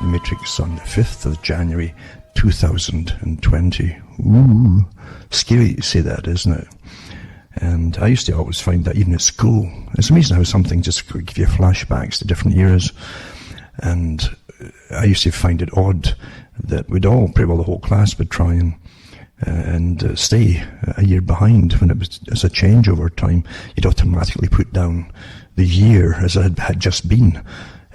the Matrix on the 5th of January 2020. Ooh, scary to say that, isn't it? And I used to always find that even at school. It's amazing how something just could give you flashbacks to different eras. And I used to find it odd that we'd all, pretty well the whole class, would try and stay a year behind when it was as a change over time. You'd automatically put down the year as it had just been,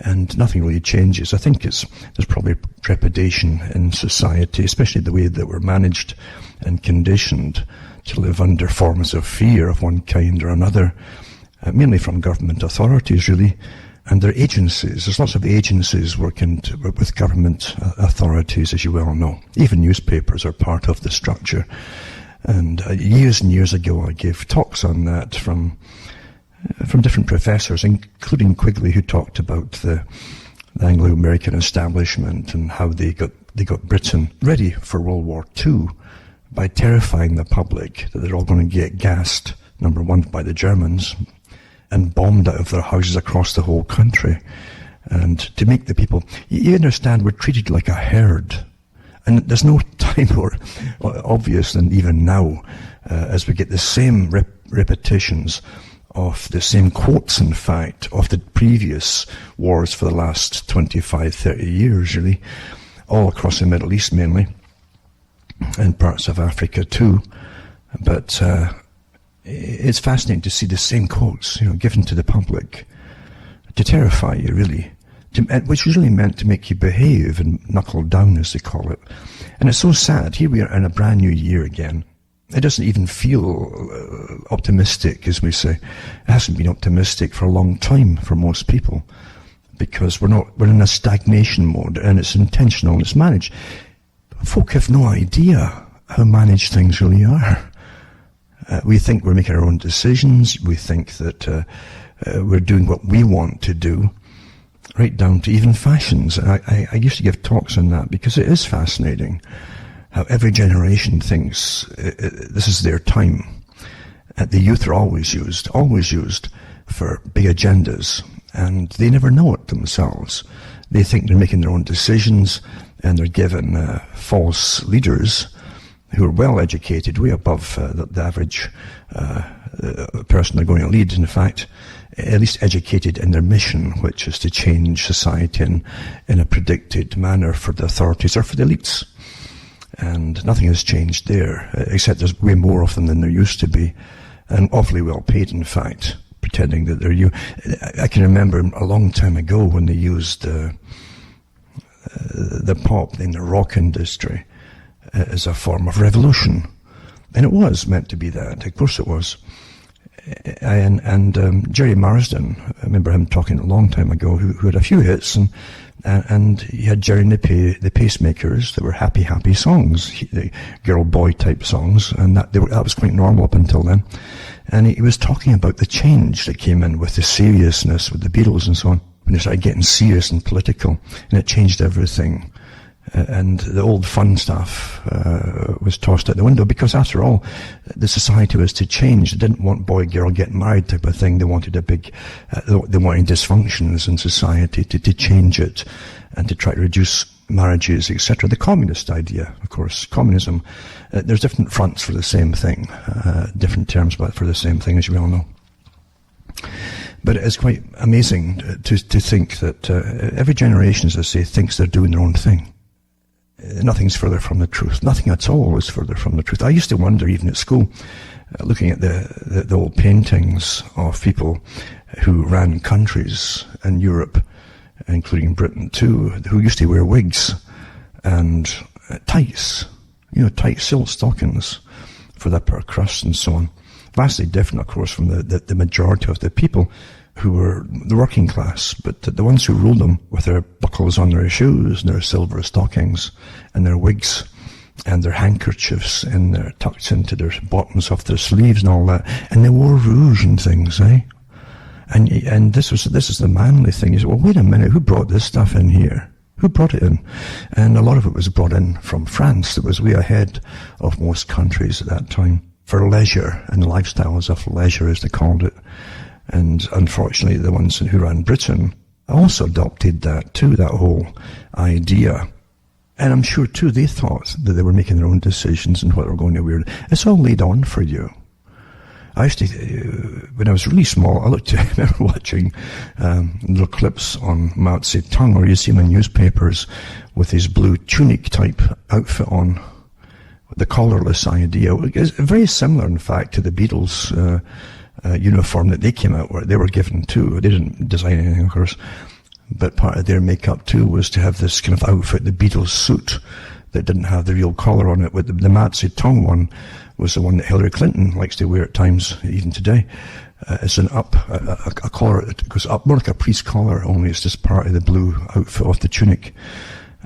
and nothing really changes. I think there's probably trepidation in society, especially the way that we're managed and conditioned to live under forms of fear of one kind or another, mainly from government authorities, really, and their agencies. There's lots of agencies working with government authorities, as you well know. Even newspapers are part of the structure. And years ago, I gave talks on that from different professors, including Quigley, who talked about the Anglo-American establishment and how they got Britain ready for World War II by terrifying the public that they're all going to get gassed, number one, by the Germans, and bombed out of their houses across the whole country. And to make the people, you understand, we're treated like a herd. And there's no time more obvious than even now, as we get the same repetitions of the same quotes, in fact, of the previous wars for the last 25, 30 years, really, all across the Middle East mainly, and parts of Africa too. But it's fascinating to see the same quotes, given to the public to terrify you, really, which was really meant to make you behave and knuckle down, as they call it. And it's so sad. Here we are in a brand new year again. It doesn't even feel optimistic, as we say. It hasn't been optimistic for a long time for most people, because we're in a stagnation mode, and it's intentional and it's managed. Folk have no idea how managed things really are. We think we're making our own decisions. We think that we're doing what we want to do, right down to even fashions. And I used to give talks on that because it is fascinating how every generation thinks this is their time. The youth are always used for big agendas, and they never know it themselves. They think they're making their own decisions, and they're given false leaders who are well educated, way above the average person they're going to lead, in fact, at least educated in their mission, which is to change society in a predicted manner for the authorities or for the elites. And nothing has changed there, except there's way more of them than there used to be, and awfully well paid, in fact, pretending that they're you. I can remember a long time ago when they used the pop in the rock industry as a form of revolution. And it was meant to be that. Of course it was. And Jerry Marsden, I remember him talking a long time ago, who had a few hits, and he had Jerry and the Pacemakers that were happy songs, the girl-boy type songs, and that was quite normal up until then. And he was talking about the change that came in with the seriousness with the Beatles and so on, when they started getting serious and political, and it changed everything. And the old fun stuff was tossed out the window, because after all, the society was to change. They didn't want boy-girl getting married type of thing. They wanted they wanted dysfunctions in society to change it and to try to reduce marriages, etc. The communist idea, of course, communism. There's different fronts for the same thing, different terms but for the same thing, as you all know. But it's quite amazing to think that every generation, as I say, thinks they're doing their own thing. Nothing's further from the truth. Nothing at all is further from the truth. I used to wonder, even at school, looking at the old paintings of people who ran countries in Europe, including Britain too, who used to wear wigs and tights, tight silk stockings for the upper crust and so on. Vastly different, of course, from the majority of the people who were the working class, but the ones who ruled them with their buckles on their shoes and their silver stockings and their wigs and their handkerchiefs tucked into their bottoms of their sleeves and all that, and they wore rouge and things, eh? And this is the manly thing. You say, well, wait a minute, who brought this stuff in here? Who brought it in? And a lot of it was brought in from France. That was way ahead of most countries at that time for leisure and lifestyles of leisure, as they called it. And unfortunately, the ones who ran Britain also adopted that too, that whole idea. And I'm sure too they thought that they were making their own decisions and what they were going to wear. It's all laid on for you. I used to, when I was really small, I remember watching little clips on Mao Zedong, or you see him in newspapers with his blue tunic type outfit on, the collarless idea. It's very similar, in fact, to the Beatles uniform that they came out with. They were given too. They didn't design anything, of course, but part of their makeup too was to have this kind of outfit, the Beatles suit, that didn't have the real collar on it. With the Mao Zedong one was the one that Hillary Clinton likes to wear at times, even today. It's a collar that goes up, more like a priest collar, only it's just part of the blue outfit of the tunic,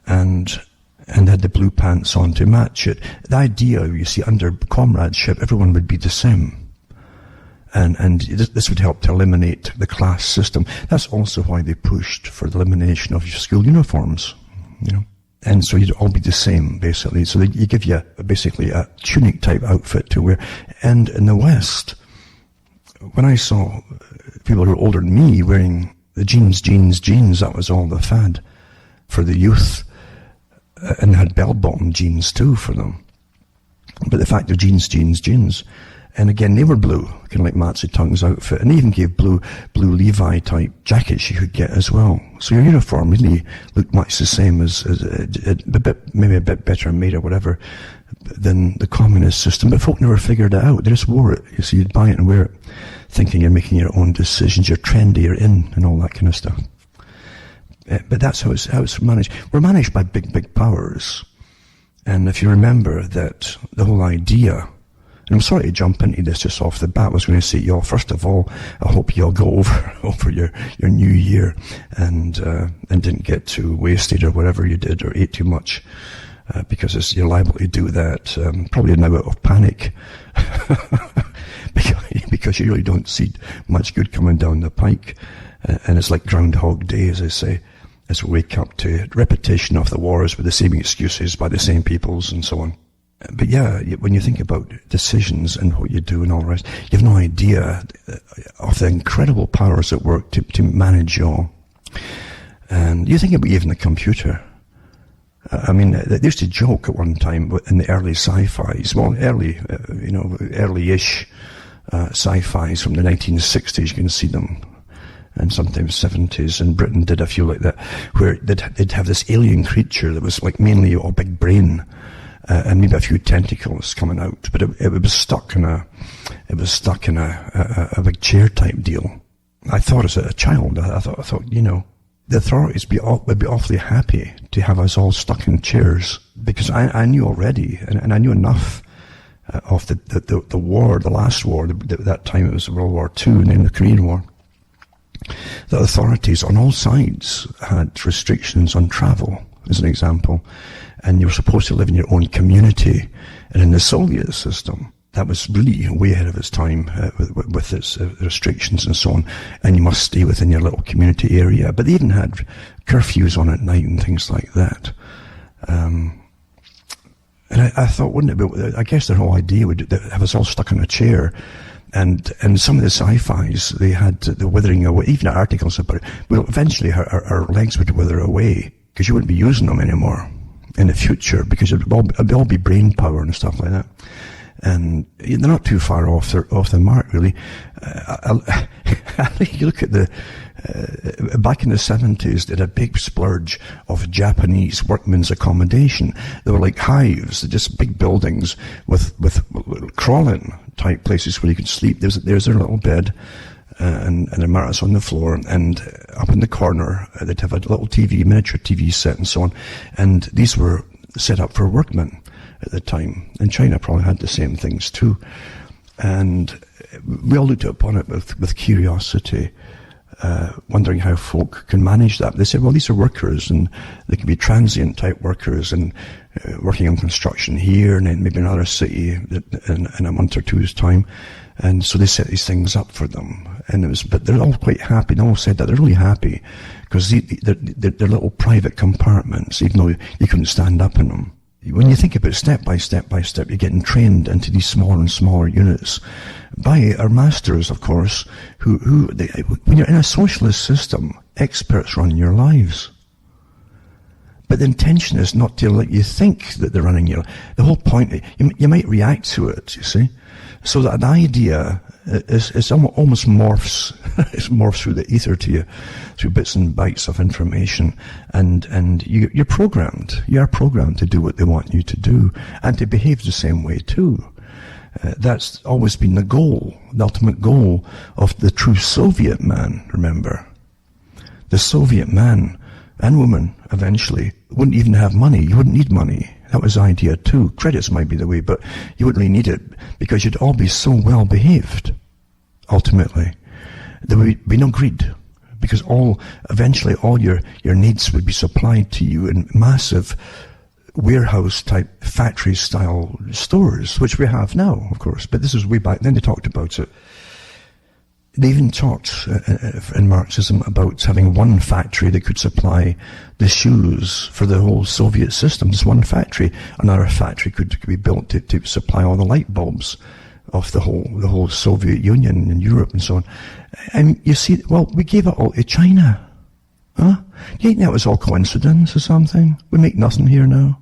and had the blue pants on to match it. The idea, you see, under comradeship, everyone would be the same. And this would help to eliminate the class system. That's also why they pushed for the elimination of school uniforms, you know. And so you'd all be the same, basically. So you give you basically a tunic-type outfit to wear. And in the West, when I saw people who were older than me wearing the jeans, that was all the fad for the youth. And they had bell-bottom jeans, too, for them. But the fact they're jeans. And again, they were blue, kind of like Mao Zedong's outfit. And they even gave blue Levi-type jackets you could get as well. So your uniform really looked much the same as maybe a bit better made or whatever than the communist system. But folk never figured it out. They just wore it. You see, you'd buy it and wear it, thinking you're making your own decisions, you're trendy, you're in, and all that kind of stuff. But that's how it's managed. We're managed by big powers. And if you remember that the whole idea, and I'm sorry to jump into this just off the bat. I was going to say, y'all, first of all, I hope y'all go over your new year and didn't get too wasted or whatever you did, or ate too much, because you're liable to do that, probably now out of panic, because you really don't see much good coming down the pike, and it's like Groundhog Day, as I say, as we wake up to repetition of the wars with the same excuses by the same peoples and so on. But yeah, when you think about decisions and what you do and all the rest, you have no idea of the incredible powers at work to manage you all. And you think about even the computer. I mean, they used to joke at one time in the early sci-fis, well, early-ish sci-fis from the 1960s, you can see them, and sometimes 70s, and Britain did a few like that, where they'd have this alien creature that was like mainly a big brain, and maybe a few tentacles coming out, but it was stuck in a big chair type deal. I thought as a child, I thought, you know, the authorities would be awfully happy to have us all stuck in chairs, because I knew already, and I knew enough of the war, the last war, that time it was World War II and then the Korean War. The authorities on all sides had restrictions on travel, as an example, and you were supposed to live in your own community. And in the Soviet system, that was really way ahead of its time, with its restrictions and so on, and you must stay within your little community area. But they even had curfews on at night and things like that. And I thought, wouldn't it be, I guess their whole idea would have us all stuck in a chair. And some of the sci-fis, they had the withering away, even articles about it. Well, eventually our legs would wither away, because you wouldn't be using them anymore in the future, because it'd all be brain power and stuff like that. And they're not too far off the mark, really. You look at back in the 70s, they had a big splurge of Japanese workmen's accommodation. They were like hives, just big buildings with crawling type places where you could sleep. There's their little bed, and a mattress on the floor, and up in the corner, they'd have a little miniature TV set and so on. And these were set up for workmen at the time. And China probably had the same things too. And we all looked upon it with curiosity, wondering how folk can manage that. They said, well, these are workers, and they can be transient type workers, and working on construction here, and then maybe another city in a month or two's time. And so they set these things up for them. But they're all quite happy. They all said that they're really happy, because they're little private compartments, even though you couldn't stand up in them. When you think about step by step, you're getting trained into these smaller and smaller units by our masters, of course, who when you're in a socialist system, experts run your lives. But the intention is not to let you think that they're running your life. The whole point, you might react to it, you see. So that an idea is almost morphs, it morphs through the ether to you, through bits and bytes of information. And you're programmed. You are programmed to do what they want you to do, and to behave the same way too. That's always been the goal, the ultimate goal of the true Soviet man, remember. The Soviet man and woman eventually wouldn't even have money. You wouldn't need money. That was the idea too. Credits might be the way, but you wouldn't really need it because you'd all be so well behaved. Ultimately, there would be no greed because eventually all your needs would be supplied to you in massive warehouse type factory style stores, which we have now, of course. But this is way back then. They talked about it. They even talked in Marxism about having one factory that could supply the shoes for the whole Soviet system. This one factory. Another factory could be built to supply all the light bulbs of the whole Soviet Union and Europe and so on. And you see, well, we gave it all to China. Huh? Do you think that was all coincidence or something? We make nothing here now.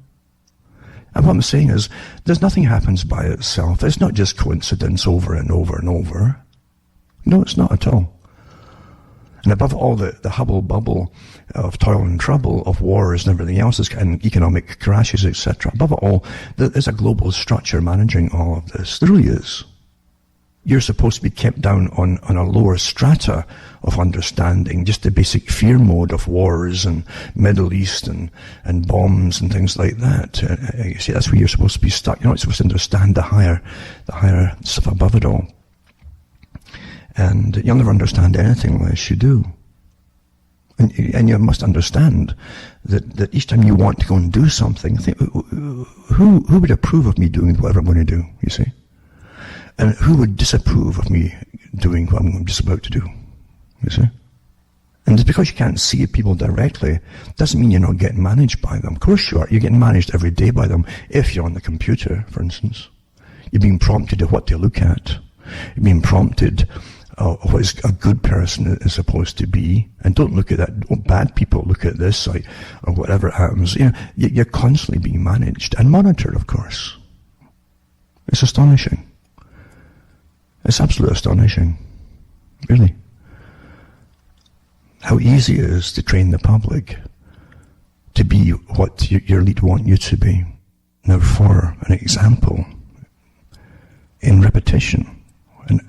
And what I'm saying is, there's nothing happens by itself. It's not just coincidence over and over and over. No, it's not at all. And above all the hubble bubble of toil and trouble, of wars and everything else, and economic crashes, etc. Above all, there's a global structure managing all of this. There really is. You're supposed to be kept down on a lower strata of understanding, just the basic fear mode of wars and Middle East and bombs and things like that. You see, that's where you're supposed to be stuck. You're not supposed to understand the higher stuff above it all. And you'll never understand anything unless you do. And you must understand that each time you want to go and do something, think, who would approve of me doing whatever I'm going to do, you see? And who would disapprove of me doing what I'm just about to do, you see? And just because you can't see people directly, doesn't mean you're not getting managed by them. Of course you are. You're getting managed every day by them. If you're on the computer, for instance, you're being prompted to what to look at. You're being prompted what is a good person is supposed to be, and don't look at that. Oh, bad people look at this, or whatever happens. You know, you're constantly being managed and monitored, of course. It's astonishing. It's absolutely astonishing, really. How easy it is to train the public to be what your elite want you to be. Now, for an example, in repetition. And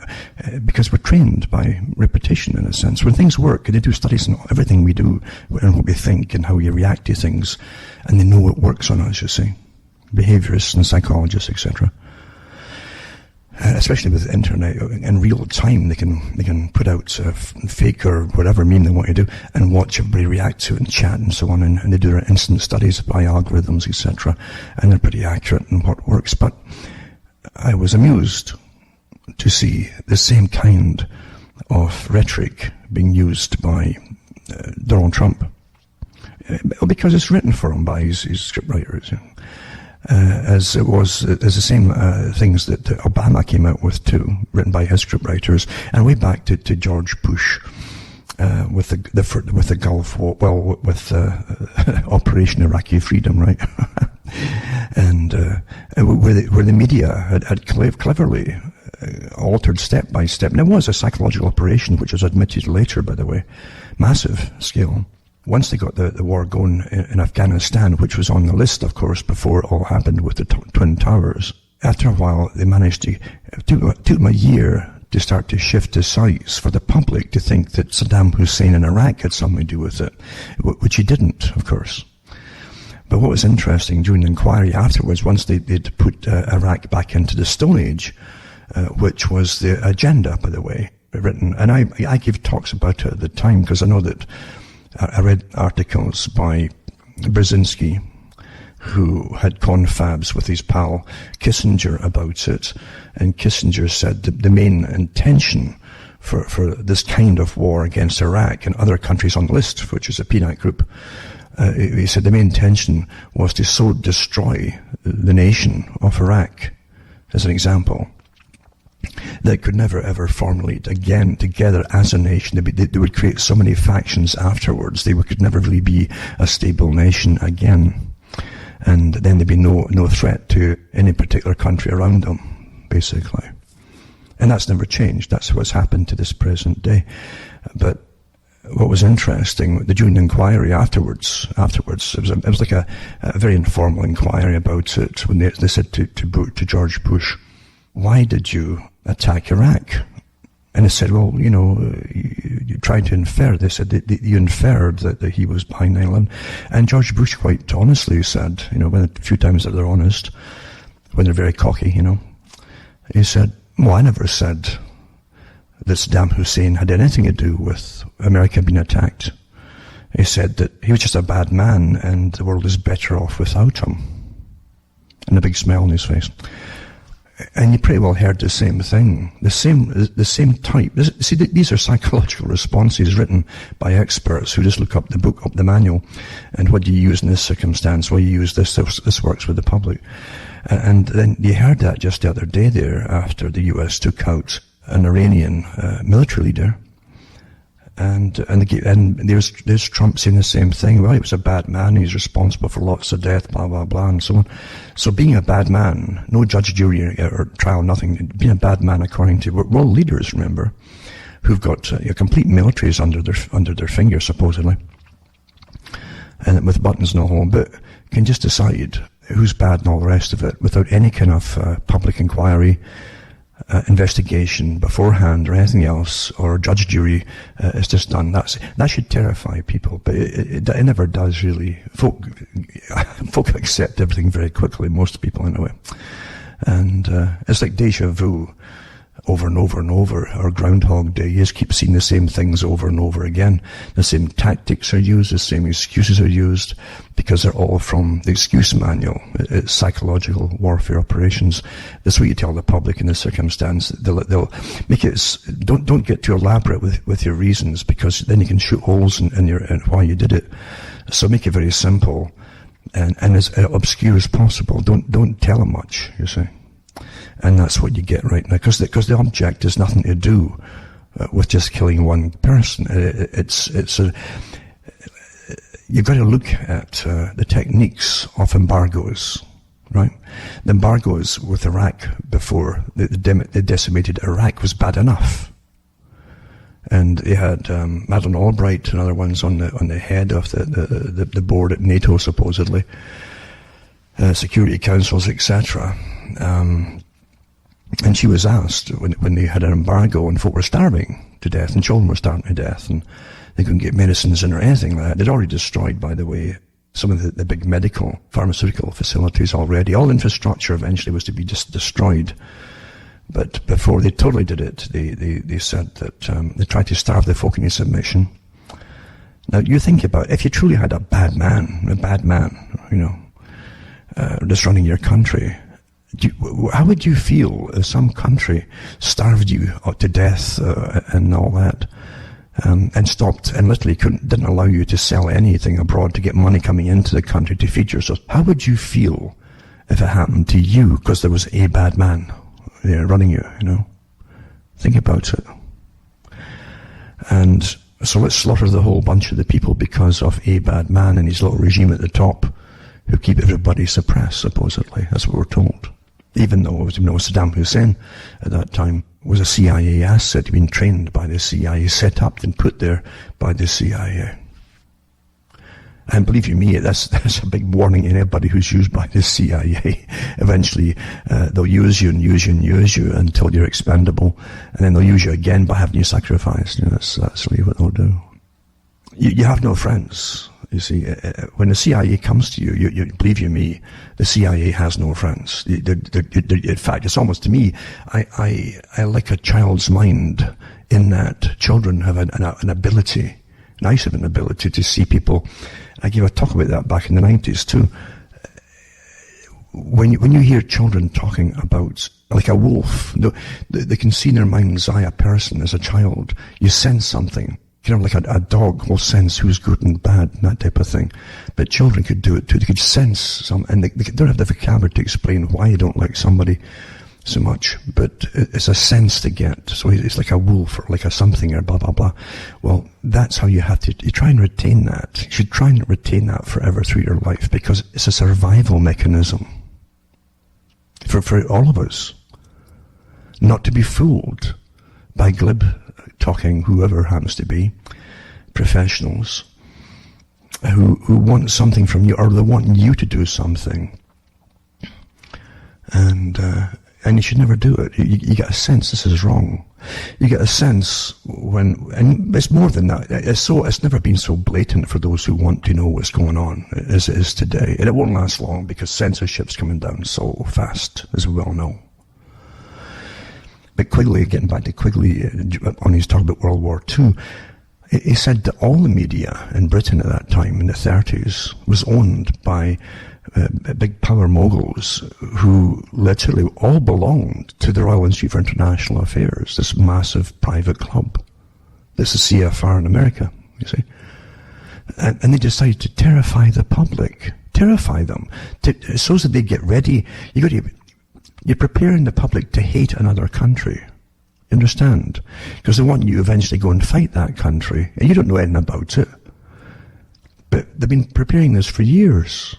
because we're trained by repetition, in a sense. When things work, they do studies on everything we do and what we think and how we react to things, and they know what works on us, you see. Behaviorists and psychologists, etc. Especially with the internet, in real time, they can put out fake or whatever meme they want to do and watch everybody react to it and chat and so on, and they do their instant studies by algorithms, etc. And they're pretty accurate in what works. But I was amused to see the same kind of rhetoric being used by Donald Trump, because it's written for him by his scriptwriters, as the same things that Obama came out with too, written by his scriptwriters, and way back to George Bush with the Gulf War, well, with Operation Iraqi Freedom, right? And where the media had cleverly altered step by step. And it was a psychological operation, which was admitted later, by the way, massive scale. Once they got the war going in Afghanistan, which was on the list, of course, before it all happened with the Twin Towers, after a while they managed to, it took them a year to start to shift the sights for the public to think that Saddam Hussein in Iraq had something to do with it, which he didn't, of course. But what was interesting during the inquiry afterwards, once they'd put Iraq back into the Stone Age, which was the agenda, by the way, written. And I gave talks about it at the time, because I know that I read articles by Brzezinski, who had confabs with his pal Kissinger about it. And Kissinger said that the main intention for this kind of war against Iraq and other countries on the list, which is a peanut group, he said the main intention was to so destroy the nation of Iraq, as an example, They could never ever formulate again together as a nation. They would create so many factions afterwards. They could never really be a stable nation again. And then there'd be no threat to any particular country around them, basically. And that's never changed. That's what's happened to this present day. But what was interesting, the June inquiry afterwards, it was like a very informal inquiry about it when they said to George Bush, why did you attack Iraq? And they said, well, you tried to infer. They said that you inferred that he was behind 9/11. And George Bush quite honestly said, when a few times that they're honest, when they're very cocky, he said, well, I never said that Saddam Hussein had anything to do with America being attacked. He said that he was just a bad man and the world is better off without him. And a big smile on his face. And you pretty well heard the same thing, the same type. See, these are psychological responses written by experts who just look up the book, up the manual, and what do you use in this circumstance? Well, you use this works with the public. And then you heard that just the other day there after the US took out an Iranian military leader. And there's Trump saying the same thing. Well, he was a bad man. He's responsible for lots of death, blah, blah, blah, and so on. So being a bad man, no judge, jury, or trial, nothing. Being a bad man, according to world leaders, remember, who've got complete militaries under their fingers, supposedly, and with buttons and all, but can just decide who's bad and all the rest of it without any kind of public inquiry, investigation beforehand or anything else, or judge, jury. It's just done. That should terrify people, but it never does really. Folk accept everything very quickly, most people anyway. And it's like deja vu over and over and over, or Groundhog Day. You just keep seeing the same things over and over again. The same tactics are used, the same excuses are used, because they're all from the excuse manual. It's psychological warfare operations. That's what you tell the public in this circumstance. They'll make it, don't get too elaborate with your reasons, because then you can shoot holes in why you did it. So make it very simple and as obscure as possible. Don't tell them much, you see. And that's what you get right now, because the object has nothing to do with just killing one person. You've got to look at the techniques of embargoes, right? The embargoes with Iraq before they decimated Iraq was bad enough, and they had Madeleine Albright and other ones on the head of the board at NATO, supposedly, Security Councils, etc. And she was asked when they had an embargo and folk were starving to death and children were starving to death and they couldn't get medicines in or anything like that. They'd already destroyed, by the way, some of the big medical, pharmaceutical facilities already. All infrastructure eventually was to be just destroyed. But before they totally did it, they said that they tried to starve the folk into submission. Now, you think about it, if you truly had a bad man, just running your country, how would you feel if some country starved you to death and all that, and stopped and literally didn't allow you to sell anything abroad to get money coming into the country to feed yourself? How would you feel if it happened to you because there was a bad man running you? Think about it. And so let's slaughter the whole bunch of the people because of a bad man and his little regime at the top, who keep everybody suppressed, supposedly. That's what we're told. Even though Saddam Hussein at that time was a CIA asset, he'd been trained by the CIA, set up and put there by the CIA. And believe you me, that's a big warning to anybody who's used by the CIA. Eventually, they'll use you and use you and use you until you're expendable, and then they'll use you again by having you sacrificed. That's really what they'll do. You have no friends. You see, when the CIA comes to you, believe you me, the CIA has no friends. In fact, it's almost, to me, I like a child's mind in that children have an ability, nice of an ability to see people. I gave a talk about that back in the 90s too. When you hear children talking about, like a wolf, they can see in their mind's eye a person as a child. You sense something. Like a dog will sense who's good and bad and that type of thing. But children could do it too. They could sense and they don't have the vocabulary to explain why you don't like somebody. so much, but it's a sense to get. So it's like a wolf or like a something or blah, blah, blah. Well, that's how you try and retain that. You should try and retain that forever through your life, because it's a survival mechanism for all of us. Not to be fooled by glib talking, whoever happens to be, professionals who want something from you, or they want you to do something. And you should never do it. You get a sense this is wrong. You get a sense and it's more than that. It's never been so blatant for those who want to know what's going on as it is today. And it won't last long, because censorship's coming down so fast, as we all know. But Quigley, getting back to Quigley, when he's talking about World War II, he said that all the media in Britain at that time, in the 30s, was owned by big power moguls who literally all belonged to the Royal Institute for International Affairs, this massive private club. This is CFR in America, you see. And they decided to terrify the public, terrify them, so that they get ready. You're preparing the public to hate another country. You understand? Because they want you to eventually go and fight that country, and you don't know anything about it. But they've been preparing this for years.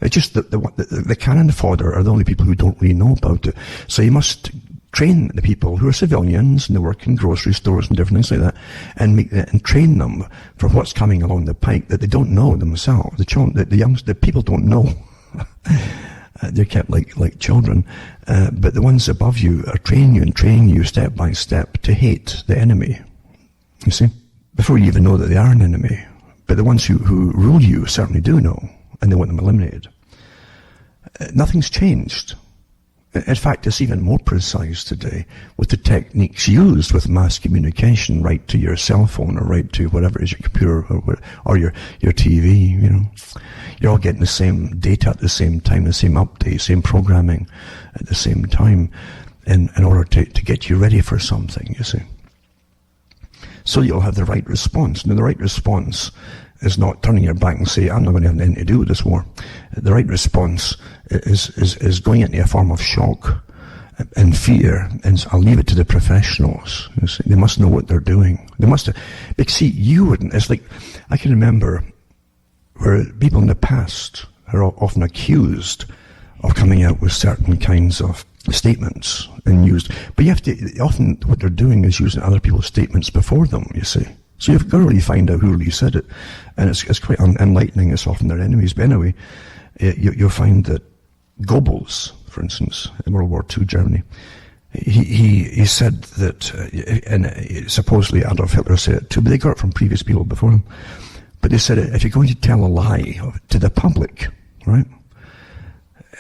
It's just that the cannon fodder are the only people who don't really know about it. So you must train the people who are civilians and they work in grocery stores and different things like that, and train them for what's coming along the pike that they don't know themselves. The people don't know. They're kept like children. But the ones above you are training you step by step to hate the enemy. You see? Before you even know that they are an enemy. But the ones who rule you certainly do know, and they want them eliminated. Nothing's changed. In fact, it's even more precise today with the techniques used with mass communication, right to your cell phone or right to whatever is your computer or your TV, you know. You're all getting the same data at the same time, the same update, same programming at the same time in order to get you ready for something, you see. So you'll have the right response. Now, the right response is not turning your back and say, I'm not going to have anything to do with this war. The right response is going into a form of shock and fear, and I'll leave it to the professionals. You see, they must know what they're doing. They must have, because see, you wouldn't. It's like, I can remember where people in the past are often accused of coming out with certain kinds of statements and used, but you have to, often what they're doing is using other people's statements before them, you see. So you've got to really find out who really said it, and it's quite enlightening. It's often their enemies, but anyway, you'll find that Goebbels, for instance, in World War II Germany, he said that, and supposedly Adolf Hitler said it too, but they got it from previous people before him. But they said, if you're going to tell a lie to the public, right,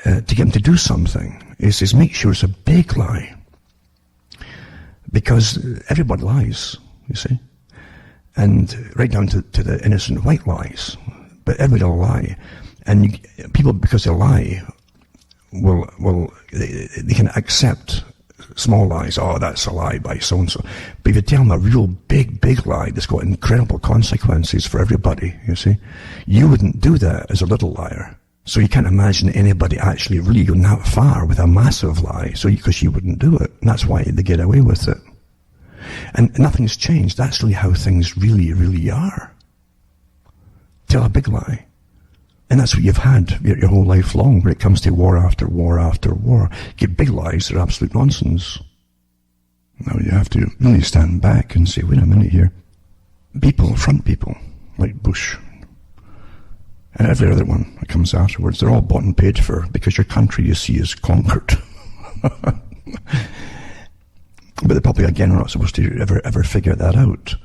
to get them to do something, he says, make sure it's a big lie, because everybody lies, you see. And right down to the innocent white lies. But everybody will lie. And people, because they lie, they can accept small lies. Oh, that's a lie by so-and-so. But if you tell them a real big lie that's got incredible consequences for everybody, you see, you wouldn't do that as a little liar. So you can't imagine anybody actually really going that far with a massive lie, because you wouldn't do it. And that's why they get away with it. And nothing's changed. That's really how things really are. Tell a big lie. And that's what you've had your whole life long, when it comes to war after war after war. Give big lies that are absolute nonsense. Now you have to really stand back and say, wait a minute here. Front people, like Bush, and every other one that comes afterwards, they're all bought and paid for, because your country, you see, is conquered. But the public, again, are not supposed to ever figure that out.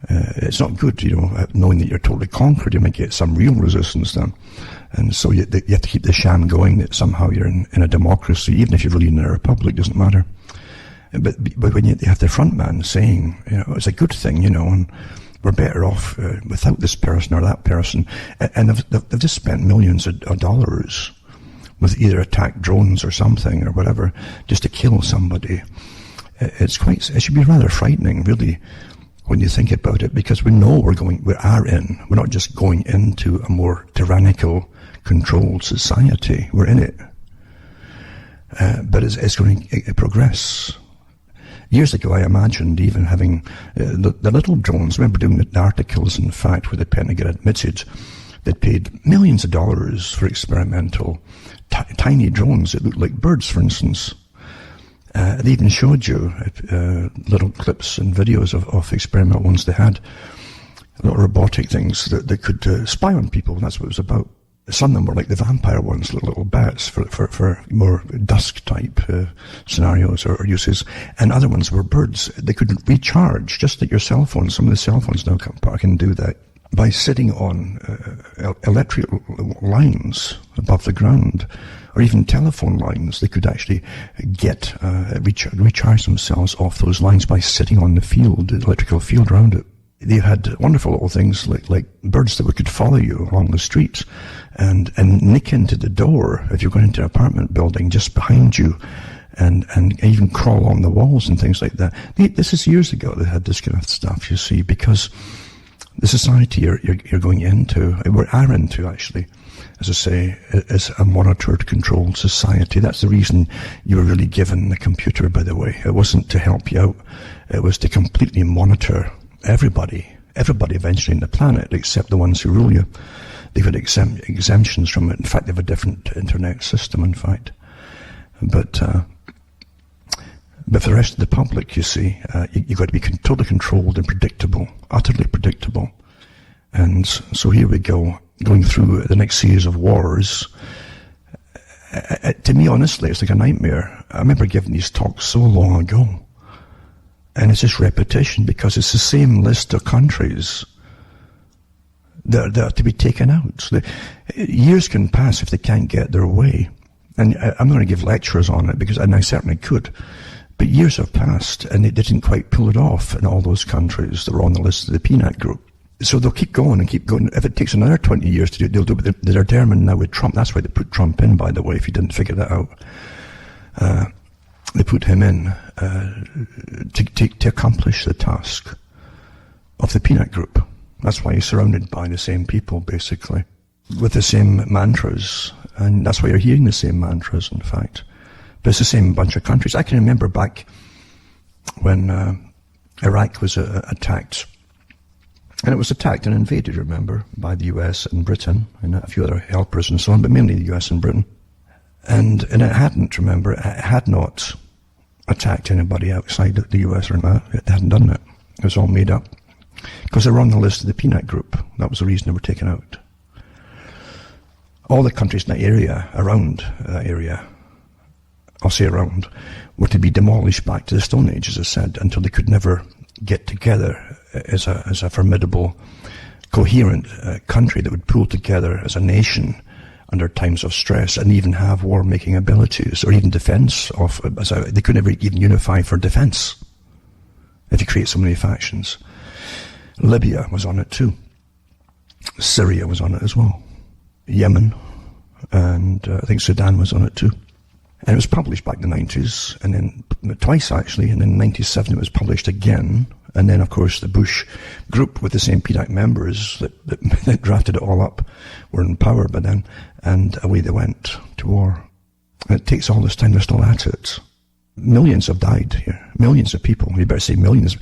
It's not good, knowing that you're totally conquered. You might get some real resistance then. And so you have to keep the sham going that somehow you're in a democracy, even if you're really in a republic, doesn't matter. But when you have the front man saying, it's a good thing, and we're better off without this person or that person. And they've just spent millions of dollars with either attack drones or something or whatever, just to kill somebody. It should be rather frightening, really, when you think about it, because we know we're not just going into a more tyrannical, controlled society. We're in it. But it's going to progress. Years ago, I imagined even having the little drones. I remember doing the articles, in fact, where the Pentagon admitted they'd paid millions of dollars for experimental tiny drones that looked like birds, for instance. They even showed you little clips and videos of experimental ones they had, little robotic things that could spy on people. That's what it was about. Some of them were like the vampire ones, little bats for more dusk-type scenarios or uses. And other ones were birds. They could recharge, just like your cell phones. Some of the cell phones now can do that by sitting on electric lines above the ground, or even telephone lines. They could actually recharge themselves off those lines by sitting on the electrical field around it. They had wonderful little things like birds that could follow you along the streets and nick into the door if you're going into an apartment building just behind you, and even crawl on the walls and things like that. This is years ago they had this kind of stuff, you see, because the society you're going into, we are into actually, as I say, is a monitored, controlled society. That's the reason you were really given the computer, by the way. It wasn't to help you out. It was to completely monitor everybody eventually in the planet, except the ones who rule you. They've had exemptions from it. In fact, they have a different internet system, in fact. But for the rest of the public, you see, you've got to be totally controlled and predictable, utterly predictable. And so here we go, going through the next series of wars. To me, honestly, it's like a nightmare. I remember giving these talks so long ago. And it's just repetition, because it's the same list of countries that are to be taken out. Years can pass if they can't get their way. And I'm going to give lectures on it, and I certainly could. But years have passed, and they didn't quite pull it off in all those countries that were on the list of the Peanut Group. So they'll keep going and keep going. If it takes another 20 years to do it, they'll do it. They're determined now with Trump. That's why they put Trump in, by the way, if you didn't figure that out. They put him in to accomplish the task of the Peanut Group. That's why he's surrounded by the same people, basically, with the same mantras. And that's why you're hearing the same mantras, in fact. But it's the same bunch of countries. I can remember back when Iraq was attacked. And it was attacked and invaded, remember, by the US and Britain and a few other helpers and so on, but mainly the US and Britain. And it hadn't, remember, it had not attacked anybody outside the US or not. It hadn't done that. It was all made up. Because they were on the list of the Peanut Group. That was the reason they were taken out. All the countries in that area, around that area, I'll say around, were to be demolished back to the Stone Age, as I said, until they could never get together as a formidable, coherent country that would pull together as a nation under times of stress and even have war-making abilities or even defense of. They could never even unify for defense if you create so many factions. Libya was on it too. Syria was on it as well. Yemen, and I think Sudan was on it too. And it was published back in the 90s, and then twice actually, and in 97 it was published again. And then, of course, the Bush group with the same Peanut members that drafted it all up were in power by then, and away they went to war. And it takes all this time, they're still at it. Millions have died here. Millions of people. You better say millions.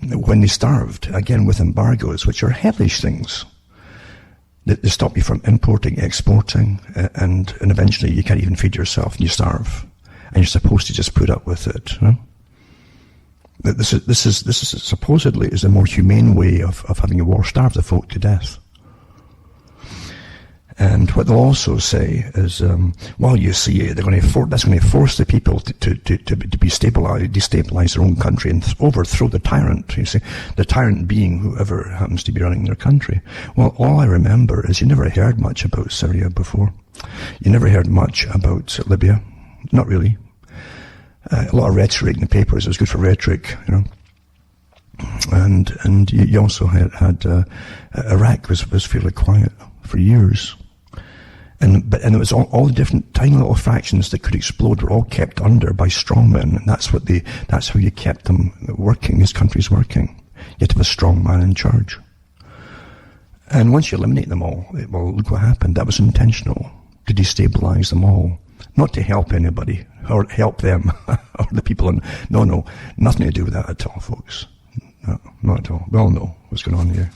When they starved, again with embargoes, which are hellish things. They stop you from importing, exporting, and eventually you can't even feed yourself and you starve. And you're supposed to just put up with it, you know? This is supposedly is a more humane way of having a war, starve the folk to death. And what they'll also say is, well, you see, that's going to force the people to be destabilize their own country and overthrow the tyrant. You see, the tyrant being whoever happens to be running their country. Well, all I remember is you never heard much about Syria before. You never heard much about Libya. Not really. A lot of rhetoric in the papers. It was good for rhetoric, you know. And you also had Iraq was fairly quiet for years. And it was all the different tiny little fractions that could explode were all kept under by strongmen, and that's how you kept them working, these countries working. You had to have a strong man in charge. And once you eliminate them all, well, look what happened. That was intentional, to destabilize them all. Not to help anybody, or help them, or the people in... No, nothing to do with that at all, folks. No, not at all. We all know what's going on here.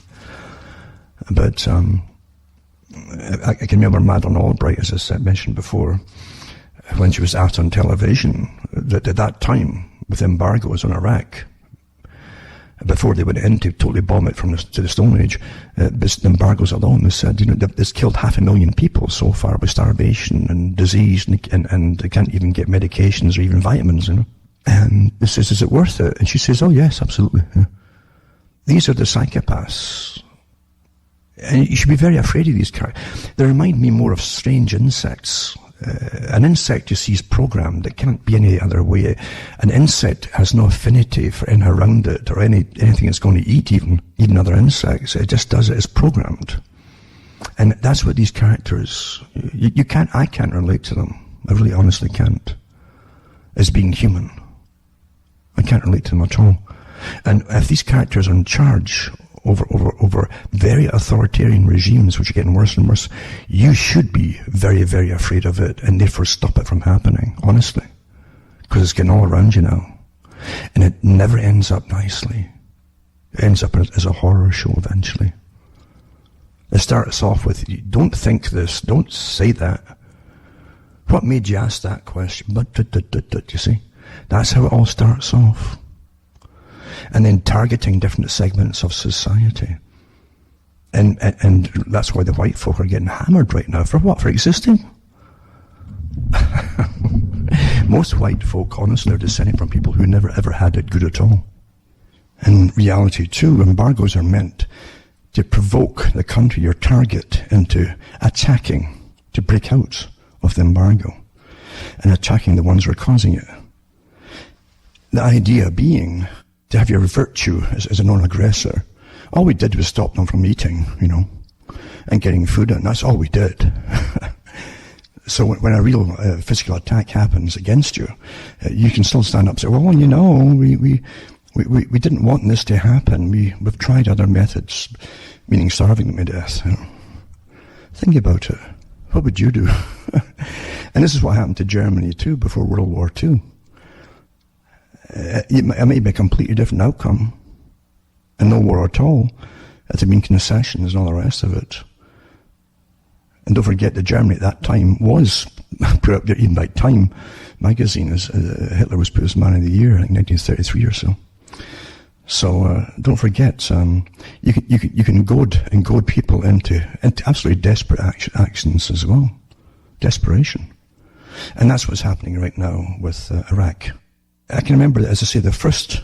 But I can remember Madeleine Albright, as I mentioned before, when she was asked on television that at that time, with embargoes on Iraq, before they went in to totally bomb it to the Stone Age, the embargoes alone, they said, this killed 500,000 people so far with starvation and disease, and they can't even get medications or even vitamins, And he says, is it worth it? And she says, oh yes, absolutely. Yeah. These are the psychopaths. And you should be very afraid of these characters. They remind me more of strange insects. An insect you see is programmed. It can't be any other way. An insect has no affinity for anything around it or anything it's going to eat, even other insects. It just does it. It's programmed. And that's what these characters, I can't relate to them. I really honestly can't. As being human. I can't relate to them at all. And if these characters are in charge over very authoritarian regimes, which are getting worse and worse, you should be very, very afraid of it, and therefore stop it from happening, honestly. Because it's getting all around you now. And it never ends up nicely. It ends up as a horror show eventually. It starts off with, don't think this, don't say that. What made you ask that question? You see? That's how it all starts off. And then targeting different segments of society. And that's why the white folk are getting hammered right now. For what? For existing? Most white folk, honestly, are descending from people who never ever had it good at all. In reality, too, embargoes are meant to provoke the country, your target, into attacking, to break out of the embargo, and attacking the ones who are causing it. The idea being to have your virtue as a non-aggressor. All we did was stop them from eating, and getting food in. That's all we did. So when a real physical attack happens against you, you can still stand up and say, well, we didn't want this to happen. We've tried other methods, meaning starving them to death. Think about it. What would you do? And this is what happened to Germany too before World War II. It may be a completely different outcome, and no war at all, if there had been concessions and all the rest of it. And don't forget that Germany at that time was put up there, even by Time magazine, as Hitler was put as Man of the Year, I think 1933 or so. So don't forget, you can goad people into absolutely desperate actions as well, desperation, and that's what's happening right now with Iraq. I can remember that, as I say, the first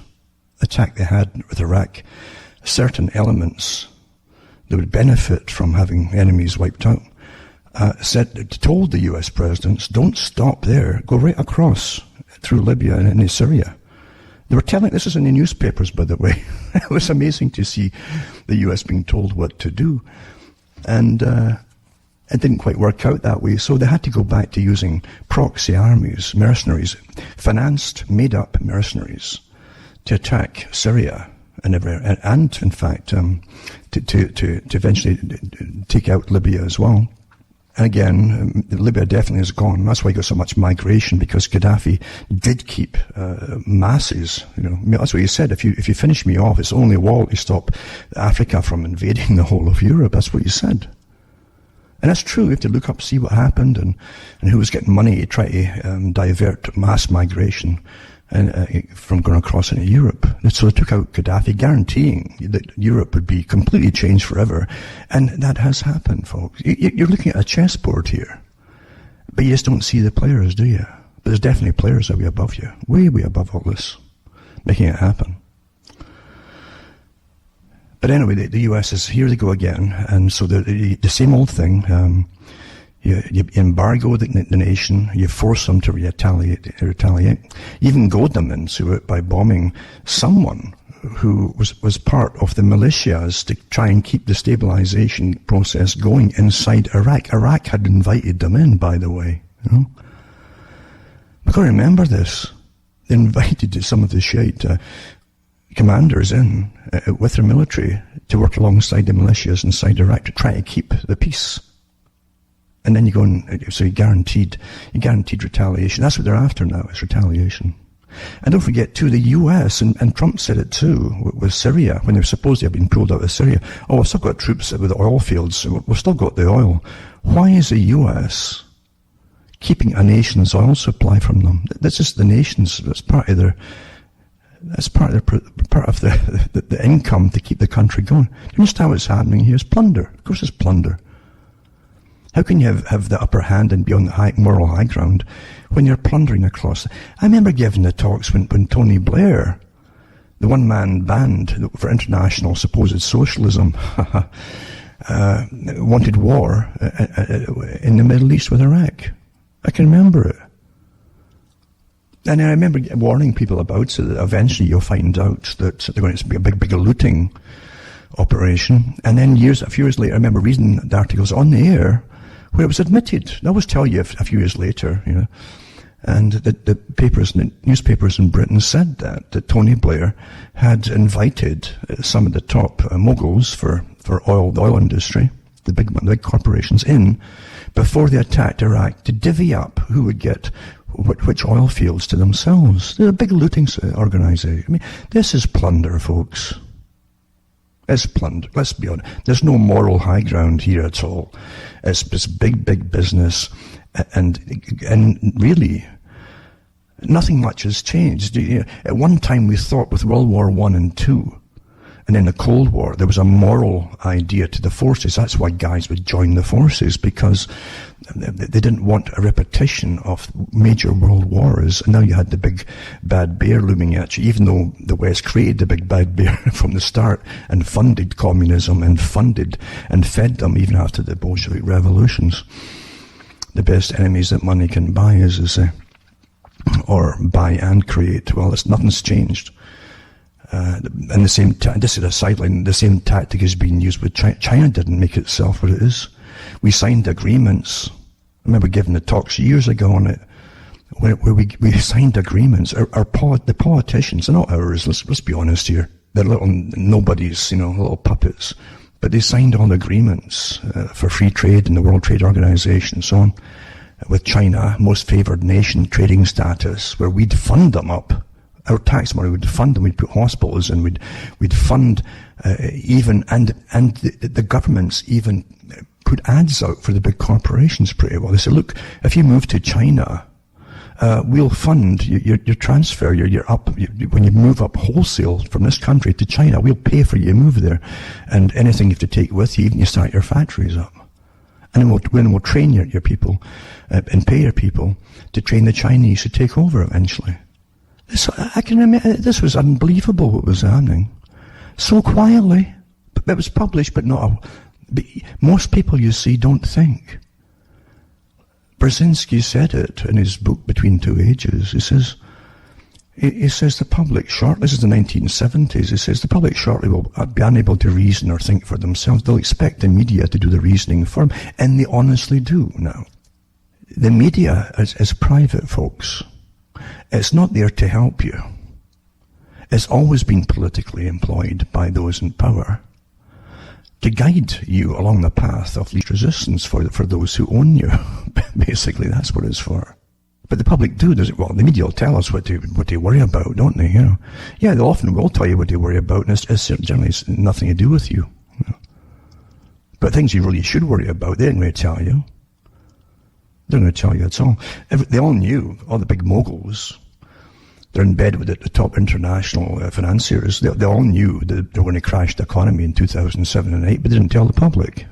attack they had with Iraq, certain elements that would benefit from having enemies wiped out, told the US presidents, don't stop there, go right across through Libya and into Syria. They were telling, this is in the newspapers, by the way. It was amazing to see the US being told what to do. And it didn't quite work out that way, so they had to go back to using proxy armies, mercenaries, financed, made-up mercenaries, to attack Syria and in fact, to eventually take out Libya as well. And again, Libya definitely is gone. That's why you got so much migration, because Gaddafi did keep masses. That's what he said. If you finish me off, it's only a wall to stop Africa from invading the whole of Europe. That's what he said. And that's true. You have to look up, see what happened, and who was getting money to try to divert mass migration from going across into Europe. And so they took out Gaddafi, guaranteeing that Europe would be completely changed forever. And that has happened, folks. You're looking at a chessboard here, but you just don't see the players, do you? But there's definitely players that are way above you, way above all this, making it happen. But anyway, the US is, here they go again, and so the same old thing. You embargo the nation, you force them to retaliate. You even goad them into it by bombing someone who was part of the militias to try and keep the stabilization process going inside Iraq. Iraq had invited them in, by the way. We've got to remember this. They invited some of the Shiite commanders in with their military to work alongside the militias inside Iraq to try to keep the peace. And then you go and, so you guaranteed retaliation. That's what they're after now, is retaliation. And don't forget too, the US, and Trump said it too, with Syria, when they were supposed to have been pulled out of Syria. Oh, we've still got troops with the oil fields, we've still got the oil. Why is the US keeping a nation's oil supply from them? That's just the nation's, that's part of the income to keep the country going. Do you understand what's happening here? It's plunder. Of course it's plunder. How can you have the upper hand and be on the moral high ground when you're plundering across? I remember giving the talks when Tony Blair, the one-man band for international supposed socialism, wanted war in the Middle East with Iraq. I can remember it. And I remember warning people about so that eventually you'll find out that they're going to be a big looting operation. And then a few years later, I remember reading the articles on the air where it was admitted. I always tell you a few years later, you know, and the newspapers in Britain said that Tony Blair had invited some of the top moguls for the oil industry, the big corporations in, before they attacked Iraq, to divvy up who would get which oil fields to themselves. They're a big looting organization. I mean, this is plunder, folks. It's plunder. Let's be honest. There's no moral high ground here at all. It's big business, and really, nothing much has changed. At one time, we thought with World War I and II, and in the Cold War, there was a moral idea to the forces. That's why guys would join the forces, because they didn't want a repetition of major world wars. And now you had the big bad bear looming at you, even though the West created the big bad bear from the start and funded communism and funded and fed them even after the Bolshevik revolutions. The best enemies that money can buy, as they say, or buy and create. Well, nothing's changed. And the same, this is a sideline, the same tactic is being used with China. China didn't make itself what it is. We signed agreements. I remember giving the talks years ago on it, where we signed agreements. The politicians, they're not ours, let's be honest here. They're little nobodies, little puppets. But they signed all the agreements for free trade and the World Trade Organization and so on, with China, most favored nation trading status, where we'd fund them up. Our tax money would fund them. We'd put hospitals in. We'd fund even the governments even put ads out for the big corporations pretty well. They said, look, if you move to China, we'll fund your transfer. When you move up wholesale from this country to China, we'll pay for you to move there, and anything you have to take with you, even you start your factories up. And then we'll train your people and pay your people to train the Chinese to take over eventually. I can remember, this was unbelievable what was happening. So quietly. It was published, but most people, you see, don't think. Brzezinski said it in his book Between Two Ages. He says the public shortly, this is the 1970s, he says the public shortly will be unable to reason or think for themselves. They'll expect the media to do the reasoning for them, and they honestly do now. The media is private, folks. It's not there to help you. It's always been politically employed by those in power to guide you along the path of least resistance for those who own you. Basically, that's what it's for. But the public the media will tell us what they worry about, don't they? Yeah, they often will tell you what they worry about, and it's generally nothing to do with you. But things you really should worry about, they're going to tell you. They're going to tell you at all. They all knew, all the big moguls, they're in bed with the top international financiers. They all knew that they were going to crash the economy in 2007 and 8, but they didn't tell the public.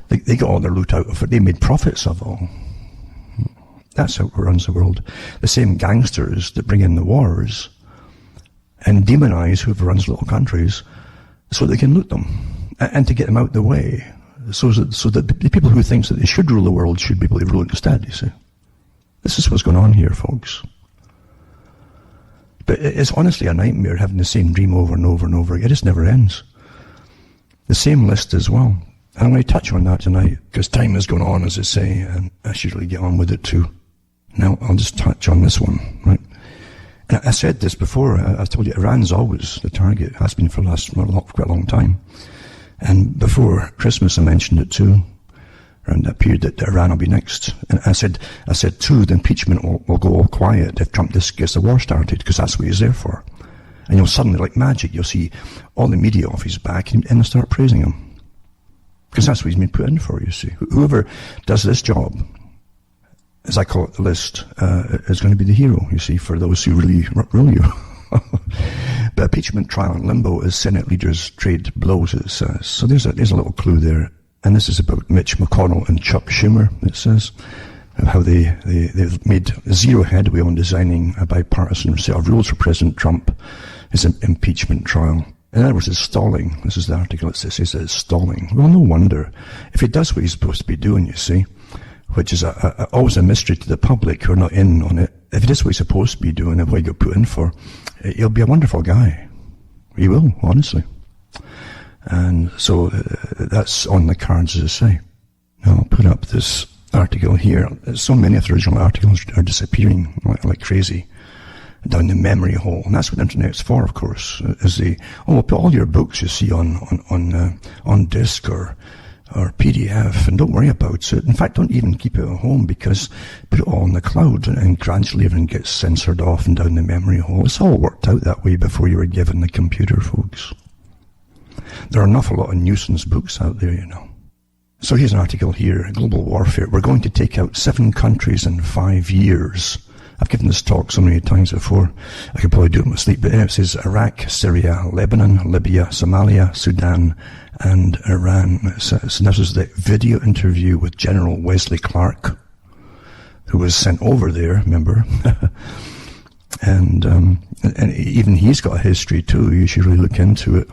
They got all their loot out of it. They made profits of it all. That's how it runs the world. The same gangsters that bring in the wars and demonize whoever runs little countries so they can loot them and to get them out the way. So that the people who think that they should rule the world should be able to rule it instead, you see. This is what's going on here, folks. But it's honestly a nightmare having the same dream over and over and over again. It just never ends. The same list as well. And I'm going to touch on that tonight, because time is going on, as I say, and I should really get on with it too. Now, I'll just touch on this one, right? And I said this before. I told you, Iran's always the target, has been for quite a long time. And before Christmas, I mentioned it too. around that period that Iran will be next. And I said too, the impeachment will go all quiet if Trump just gets the war started, because that's what he's there for. And you'll suddenly, like magic, you'll see all the media off his back and they'll start praising him. Because that's what he's been put in for, you see. Whoever does this job, as I call it, the list, is going to be the hero, you see, for those who really rule you. But impeachment trial in limbo as Senate leaders trade blows, it says. So there's a little clue there. And this is about Mitch McConnell and Chuck Schumer, it says, how they've made zero headway on designing a bipartisan set of rules for President Trump, his impeachment trial. In other words, it's stalling. This is the article. It says that it's stalling. Well, no wonder. If he does what he's supposed to be doing, you see, which is always a mystery to the public who are not in on it. If he does what he's supposed to be doing and what he got put in for, he'll be a wonderful guy. He will, honestly. And so that's on the cards, as I say. Now I'll put up this article here. So many of the original articles are disappearing like crazy down the memory hole. And that's what the internet's for, of course. Is put all your books you see on disc or PDF, and don't worry about it. In fact, don't even keep it at home, because put it all on the cloud and gradually everything gets censored off and down the memory hole. It's all worked out that way before you were given the computer, folks. There are an awful lot of nuisance books out there, you know. So here's an article here, Global Warfare. We're going to take out 7 countries in 5 years. I've given this talk so many times before, I could probably do it in my sleep, but it says Iraq, Syria, Lebanon, Libya, Somalia, Sudan, and Iran. So this was the video interview with General Wesley Clark, who was sent over there, remember? and even he's got a history too. You should really look into it.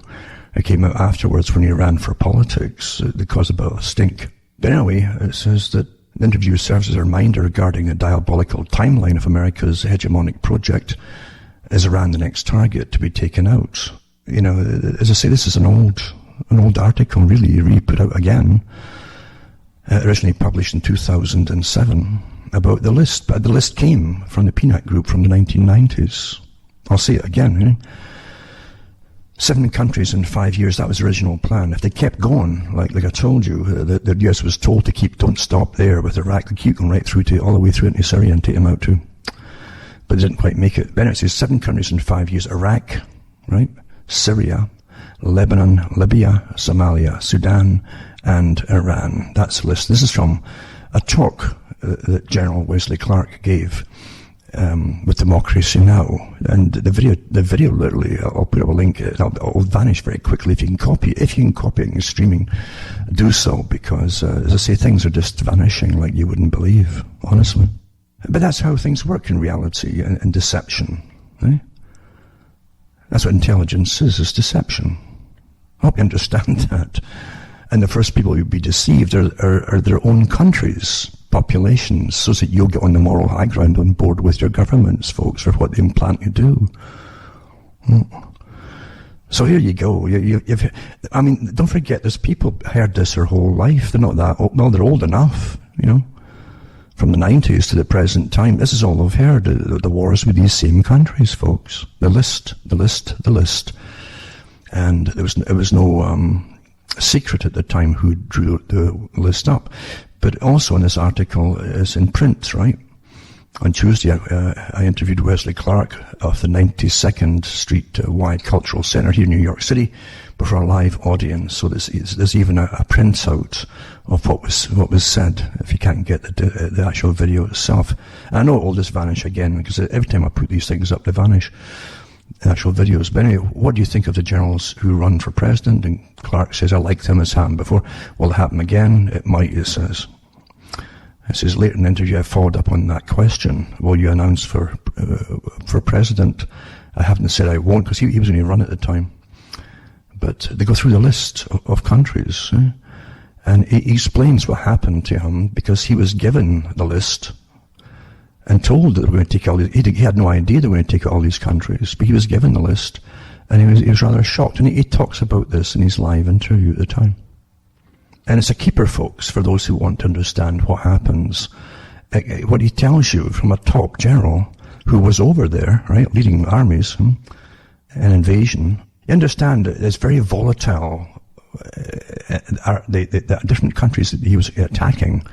It came out afterwards when he ran for politics. It caused a bit of a stink. But anyway, it says that the interview serves as a reminder regarding the diabolical timeline of America's hegemonic project as Iran the next target to be taken out. You know, as I say, this is an old article, really put out again, originally published in 2007, about the list. But the list came from the Peanut Group from the 1990s. I'll say it again, 7 countries in 5 years, that was the original plan. If they kept going, like I told you, the US was told to don't stop there with Iraq, they keep going right through all the way through into Syria and take them out too. But they didn't quite make it. Then it says 7 countries in 5 years, Iraq, right? Syria, Lebanon, Libya, Somalia, Sudan, and Iran. That's the list. This is from a talk that General Wesley Clark gave with Democracy Now! And the video literally, I'll put up a link, it'll vanish very quickly if you can copy it. If you can copy it and you're streaming, do so, because, as I say, things are just vanishing like you wouldn't believe, honestly. But that's how things work in reality and deception, eh? That's what intelligence is deception. I hope you understand that. And the first people who would be deceived are their own countries, populations, so that you'll get on the moral high ground on board with your governments, folks, for what they implant you do. So here you go. I mean, don't forget, there's people heard this their whole life. They're not that old. No, they're old enough, you know. From the 90s to the present time, this is all they've heard, the wars with these same countries, folks. The list. And it was no secret at the time who drew the list up. But also in this article is in print, right? On Tuesday, I interviewed Wesley Clark of the 92nd Street Y Cultural Center here in New York City before a live audience. So there's even a printout of what was said, if you can't get the actual video itself. And I know it will just vanish again, because every time I put these things up, they vanish, the actual videos. But anyway, what do you think of the generals who run for president? And Clark says, I liked him, it's happened before. Will it happen again? It might, it says. It says, later in the interview, I followed up on that question. Will you announce for president? I haven't said I won't, because he was only run at the time. But they go through the list of countries, and he explains what happened to him, because he was given the list and told that they were going to take all these. He had no idea they were going to take all these countries, but he was given the list, and he was rather shocked. And he talks about this in his live interview at the time. And it's a keeper, folks, for those who want to understand what happens. What he tells you from a top general who was over there, right, leading armies, an invasion. You understand it's very volatile the different countries that he was attacking,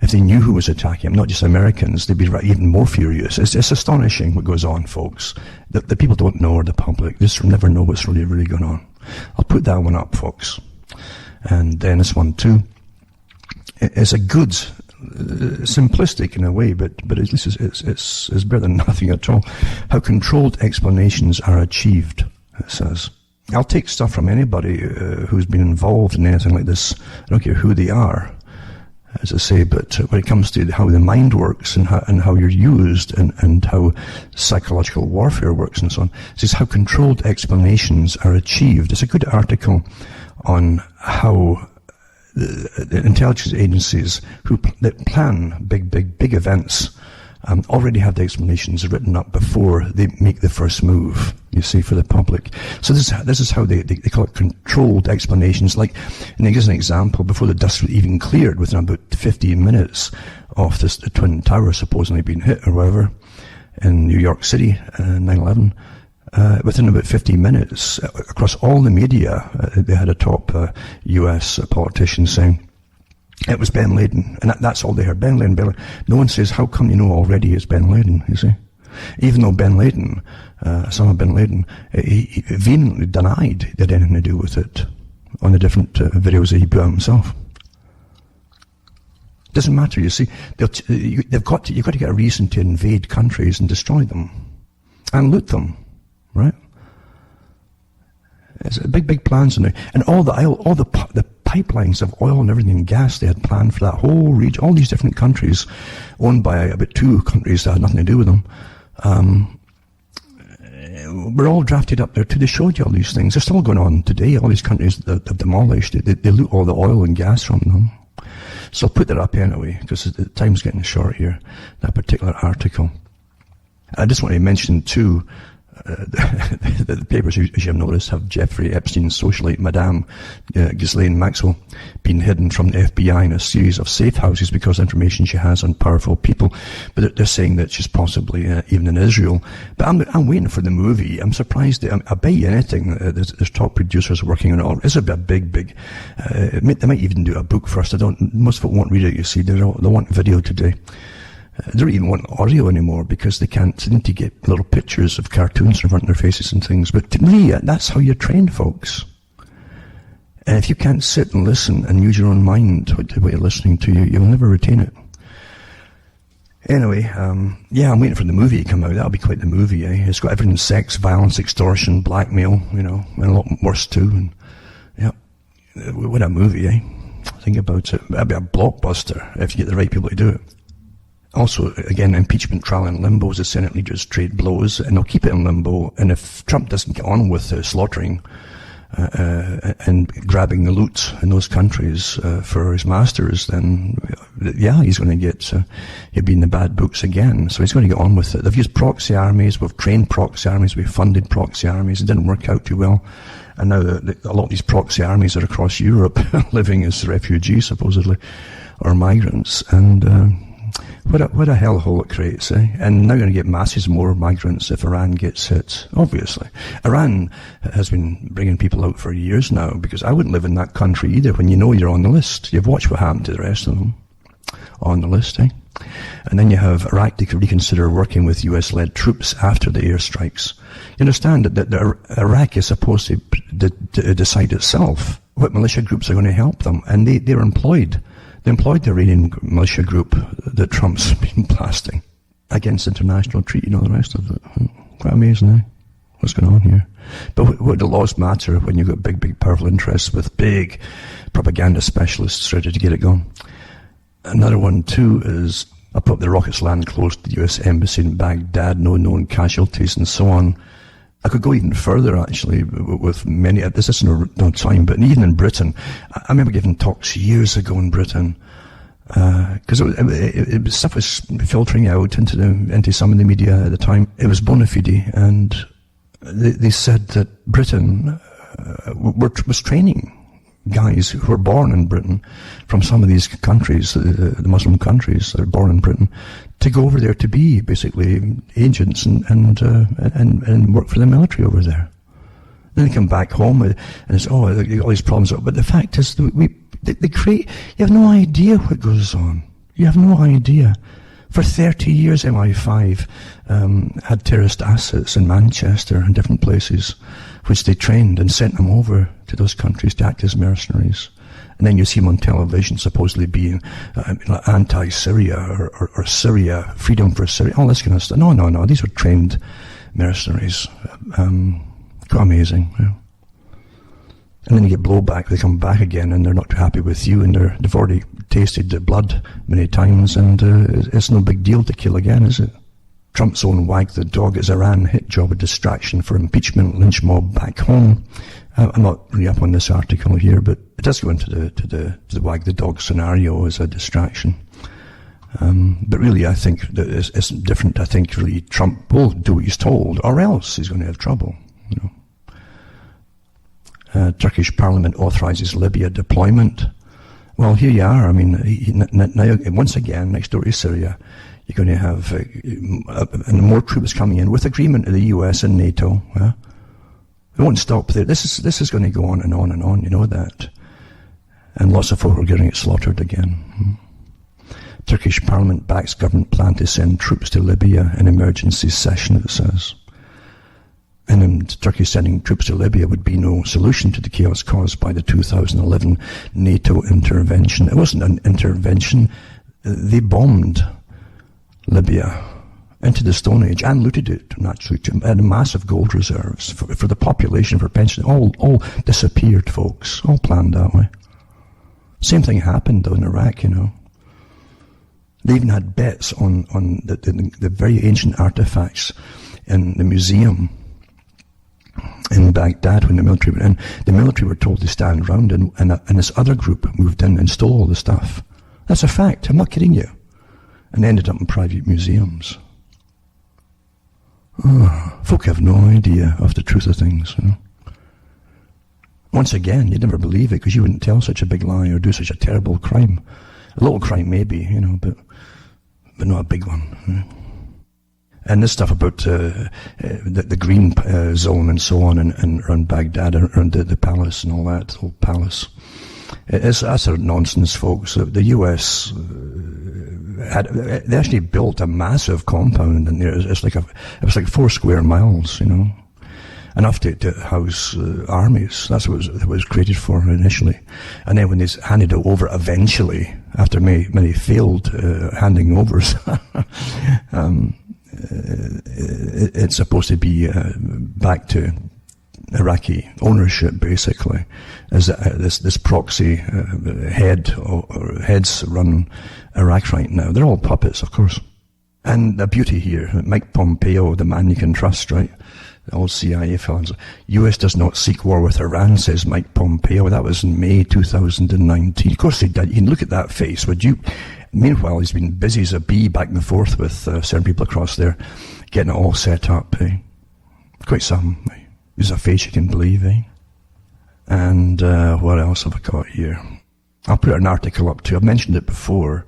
if they knew who was attacking him, not just Americans, they'd be even more furious. It's astonishing what goes on, folks. The people don't know, or the public, they just never know what's really going on. I'll put that one up, folks. And then this one too. It's a good, simplistic in a way, but at least it's better than nothing at all. How controlled explanations are achieved, it says. I'll take stuff from anybody who's been involved in anything like this. I don't care who they are, as I say, but when it comes to how the mind works and how you're used and how psychological warfare works and so on, it says how controlled explanations are achieved. It's a good article on how the intelligence agencies that plan big events already have the explanations written up before they make the first move, you see, for the public. So this is how they call it controlled explanations. Like, and here's an example, before the dust was even cleared, within about 15 minutes of the Twin Tower supposedly being hit or whatever in New York City, 9/11, within about 15 minutes, across all the media, they had a top US politician saying, it was Ben Laden, and that's all they heard. Ben Laden. No one says, how come you know already it's Ben Laden, you see? Even though Ben Laden, Osama bin Laden, he vehemently denied he had anything to do with it on the different videos that he put out himself. Doesn't matter, you see. You've got to get a reason to invade countries and destroy them and loot them, right? It's big plans in there, and all the pipelines of oil and everything, and gas they had planned for that whole region, all these different countries, owned by about 2 countries that had nothing to do with them, were all drafted up there too. They showed you all these things. They're still going on today. All these countries that have demolished, they loot all the oil and gas from them. So I'll put that up anyway, because the time's getting short here, that particular article. I just want to mention too, the papers, as you have noticed, have Jeffrey Epstein's socialite, Madame Ghislaine Maxwell, being hidden from the FBI in a series of safe houses because of information she has on powerful people. But they're saying that she's possibly even in Israel. But I'm waiting for the movie. I'm surprised. I bet you anything. There's top producers working on it all. It's a big. They might even do a book first. Most folk won't read it. You see, they want video today. They don't even want audio anymore because they need to get little pictures of cartoons in front of their faces and things. But to me, that's how you're trained, folks. And if you can't sit and listen and use your own mind to what you're listening to, you'll never retain it. Anyway, I'm waiting for the movie to come out. That'll be quite the movie, eh? It's got everything: sex, violence, extortion, blackmail, and a lot worse too. And yeah, what a movie, eh? Think about it. That'd be a blockbuster if you get the right people to do it. Also, again, impeachment trial in limbo as the Senate leaders trade blows, and they'll keep it in limbo. And if Trump doesn't get on with slaughtering and grabbing the loot in those countries for his masters, then he's going to he'll be in the bad books again. So he's going to get on with it. They've used proxy armies, we've trained proxy armies, we've funded proxy armies. It didn't work out too well. And now a lot of these proxy armies are across Europe living as refugees, supposedly, or migrants. And what a hellhole it creates, eh? And now you're going to get masses more migrants if Iran gets hit, obviously. Iran has been bringing people out for years now, because I wouldn't live in that country either when you know you're on the list. You've watched what happened to the rest of them on the list, eh? And then you have Iraq to reconsider working with US-led troops after the airstrikes. You understand that Iraq is supposed to decide itself what militia groups are going to help them, and they're employed. They employed the Iranian militia group that Trump's been blasting against international treaty and all the rest of it. Quite amazing, eh? What's going on here? But what the laws matter when you've got big, powerful interests with big propaganda specialists ready to get it going. Another one, too, is up the rockets land close to the US Embassy in Baghdad, no known casualties and so on. I could go even further, actually, with many. This isn't no time, but even in Britain, I remember giving talks years ago in Britain, because stuff was filtering out into some of the media at the time. It was bona fide, and they said that Britain was training guys who were born in Britain from some of these countries, the Muslim countries that are born in Britain, to go over there to be basically agents and work for the military over there. Then they come back home and it's, they got all these problems. But the fact is, they create, you have no idea what goes on. You have no idea. For 30 years, MI5 had terrorist assets in Manchester and different places, which they trained and sent them over to those countries to act as mercenaries. And then you see them on television supposedly being anti-Syria or Syria, freedom for Syria, all this kind of stuff. No. These were trained mercenaries. Quite amazing. Yeah. And then you get blowback. They come back again and they're not too happy with you, and they've already tasted the blood many times, and it's no big deal to kill again, is it? Trump's own wag the dog is Iran hit job a distraction for impeachment lynch mob back home. I'm not really up on this article here, but it does go into the wag the dog scenario as a distraction. But really, I think that it's different. I think really Trump will do what he's told, or else he's going to have trouble. Turkish Parliament authorises Libya deployment. Well, here you are. I mean, now once again, next door to Syria, you're going to have and more troops coming in with agreement of the US and NATO. It won't stop there. This is going to go on and on and on. You know that. And lots of folk are getting it slaughtered again. Turkish Parliament backs government plan to send troops to Libya in emergency session, it says. And in Turkey sending troops to Libya would be no solution to the chaos caused by the 2011 NATO intervention. It wasn't an intervention. They bombed Libya into the Stone Age and looted it, naturally, and massive gold reserves for the population, for pension. All disappeared, folks. All planned that way. Same thing happened, though, in Iraq, They even had bets on the very ancient artifacts in the museum in Baghdad when the military went in. The military were told to stand around, and this other group moved in and stole all the stuff. That's a fact. I'm not kidding you. And ended up in private museums. Folk have no idea of the truth of things. Once again, you'd never believe it because you wouldn't tell such a big lie or do such a terrible crime. A little crime maybe, but not a big one. And this stuff about the green zone and so on, and around Baghdad, around the palace and all that, the whole palace. That's sort of nonsense, folks. The US they actually built a massive compound in there. It was like 4 square miles, enough to house armies. That's what it was created for initially. And then when they handed it over eventually, after many failed handing overs, it's supposed to be back to Iraqi ownership, basically, as this proxy heads run Iraq right now. They're all puppets, of course. And the beauty here, Mike Pompeo, the man you can trust, right? The old CIA fellows. US does not seek war with Iran, says Mike Pompeo. That was in May 2019. Of course they did. You can look at that face, would you? Meanwhile, he's been busy as a bee back and forth with certain people across there, getting it all set up. Quite some. There's a face you can believe, And what else have I got here? I'll put an article up too. I've mentioned it before,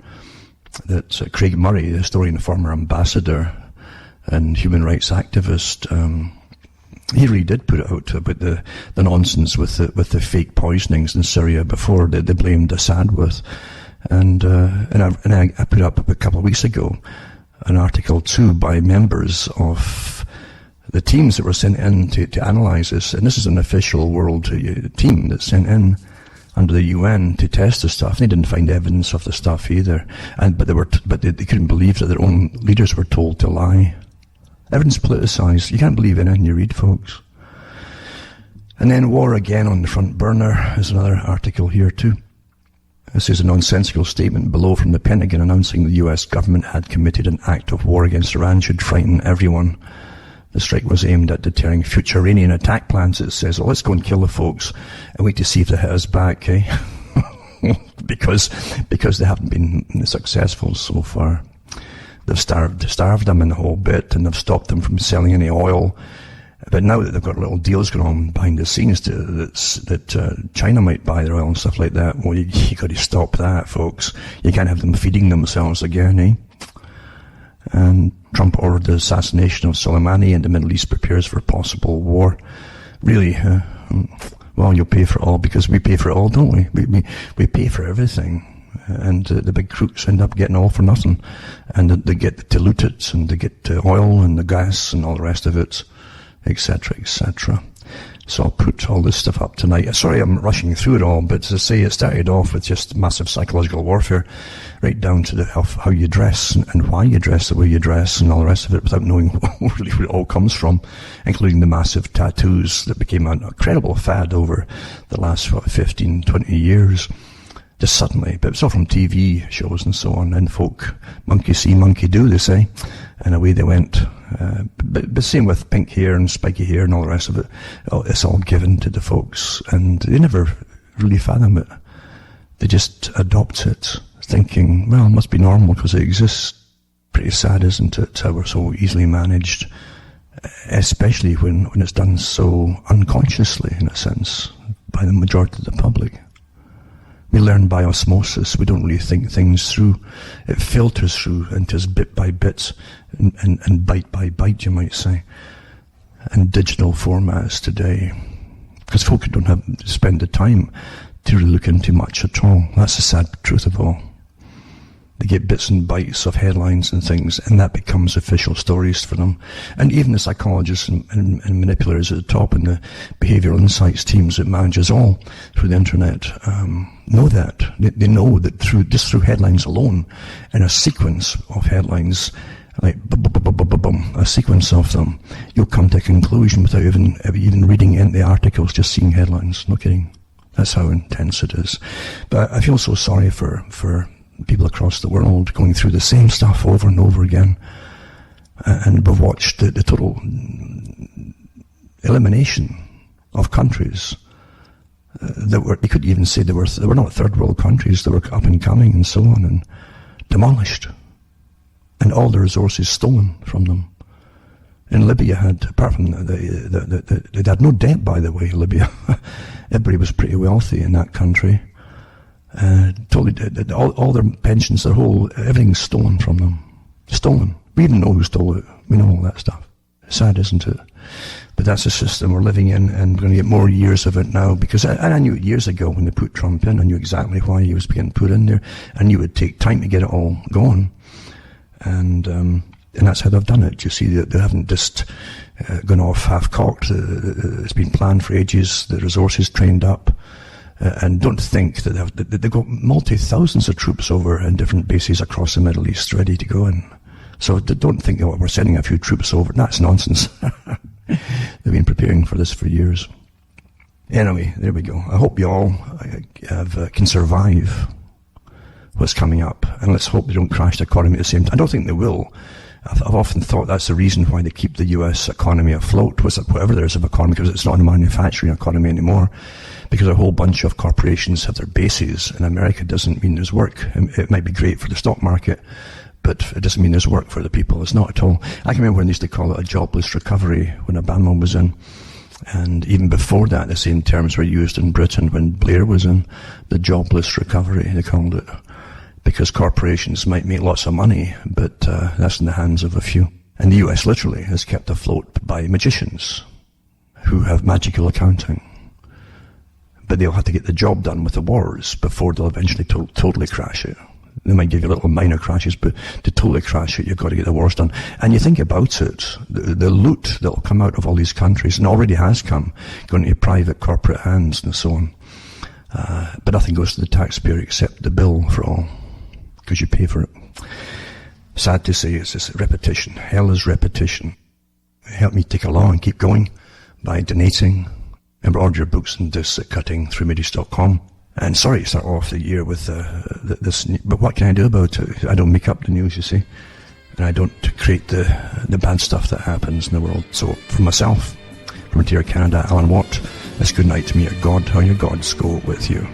that Craig Murray, the historian, former ambassador and human rights activist, he really did put it out about the nonsense with the fake poisonings in Syria before they blamed Assad with. And I put up a couple of weeks ago an article too by members of the teams that were sent in to analyse this. And this is an official world team that's sent in under the UN to test the stuff. They didn't find evidence of the stuff either. But they couldn't believe that their own leaders were told to lie. Everything's politicised. You can't believe anything you read, folks. And then war again on the front burner is another article here too. This is a nonsensical statement below from the Pentagon announcing the US government had committed an act of war against Iran should frighten everyone. The strike was aimed at deterring future Iranian attack plans. It says, let's go and kill the folks and wait to see if they hit us back, because they haven't been successful so far. They've starved them in the whole bit, and they've stopped them from selling any oil. But now that they've got little deals going on behind the scenes that China might buy their oil and stuff like that, well, you got to stop that, folks. You can't have them feeding themselves again, And Trump ordered the assassination of Soleimani, and the Middle East prepares for possible war. Really, well, you'll pay for it all, because we pay for it all, don't we? We pay for everything. And the big crooks end up getting all for nothing. And they get diluted, and they get the oil and the gas and all the rest of it, etc., etc. So I'll put all this stuff up tonight. Sorry I'm rushing through it all, but as I say, it started off with just massive psychological warfare, right down to how you dress and why you dress the way you dress and all the rest of it, without knowing really where it all comes from, including the massive tattoos that became an incredible fad over the last 15, 20 years. Just suddenly, but it's all from TV shows and so on, and folk, monkey see, monkey do, they say, and away they went. But same with pink hair and spiky hair and all the rest of it. It's all given to the folks, and they never really fathom it. They just adopt it, thinking, well, it must be normal because it exists. Pretty sad, isn't it, how we're so easily managed, especially when it's done so unconsciously, in a sense, by the majority of the public. We learn by osmosis. We don't really think things through. It filters through into us bit by bit and bite by bite, you might say. And digital formats today. Because folk don't spend the time to really look into much at all. That's the sad truth of all. They get bits and bites of headlines and things, and that becomes official stories for them. And even the psychologists and manipulators at the top, and the behavioural insights teams that manages all through the internet, know that. They know that through headlines alone, and a sequence of headlines, like a sequence of them, you'll come to a conclusion without even reading any of the articles, just seeing headlines. No kidding. That's how intense it is. But I feel so sorry for people across the world going through the same stuff over and over again. And we've watched the total elimination of countries you could even say they were not third world countries, they were up and coming and so on, and demolished. And all the resources stolen from them. And Libya had, apart from they had no debt, by the way, Libya. Everybody was pretty wealthy in that country. Totally, all their pensions, everything's stolen from them. Stolen. We even know who stole it. We know all that stuff. Sad, isn't it? But that's the system we're living in, and we're going to get more years of it now, because I knew it years ago when they put Trump in. I knew exactly why he was being put in there. I knew it would take time to get it all going. And that's how they've done it. You see, they haven't just gone off half-cocked. It's been planned for ages. The resources trained up. And don't think that they've got multi-thousands of troops over in different bases across the Middle East ready to go in. So don't think, we're sending a few troops over. That's nonsense. They've been preparing for this for years. Anyway, there we go. I hope you all can survive what's coming up. And let's hope they don't crash the economy at the same time. I don't think they will. I've often thought that's the reason why they keep the US economy afloat, whatever there is of economy, because it's not a manufacturing economy anymore. Because a whole bunch of corporations have their bases in America doesn't mean there's work. It might be great for the stock market, but it doesn't mean there's work for the people. It's not at all. I can remember when they used to call it a jobless recovery when Obama was in. And even before that, the same terms were used in Britain when Blair was in. The jobless recovery, they called it. Because corporations might make lots of money, but that's in the hands of a few. And the US literally is kept afloat by magicians who have magical accounting. But they'll have to get the job done with the wars before they'll eventually totally crash it. They might give you little minor crashes, but to totally crash it, you've got to get the wars done. And you think about it, the loot that'll come out of all these countries, and already has come, going into private corporate hands and so on. But nothing goes to the taxpayer except the bill for all, because you pay for it. Sad to say, it's just repetition. Hell is repetition. Help me take along and keep going by donating. Remember, order your books and discs at cuttingthroughmiddies.com. And sorry to start off the year with this, but what can I do about it? I don't make up the news, you see, and I don't create the bad stuff that happens in the world. So for myself, from Ontario, Canada, Alan Watt, it's good night to me, your God, how your gods go with you.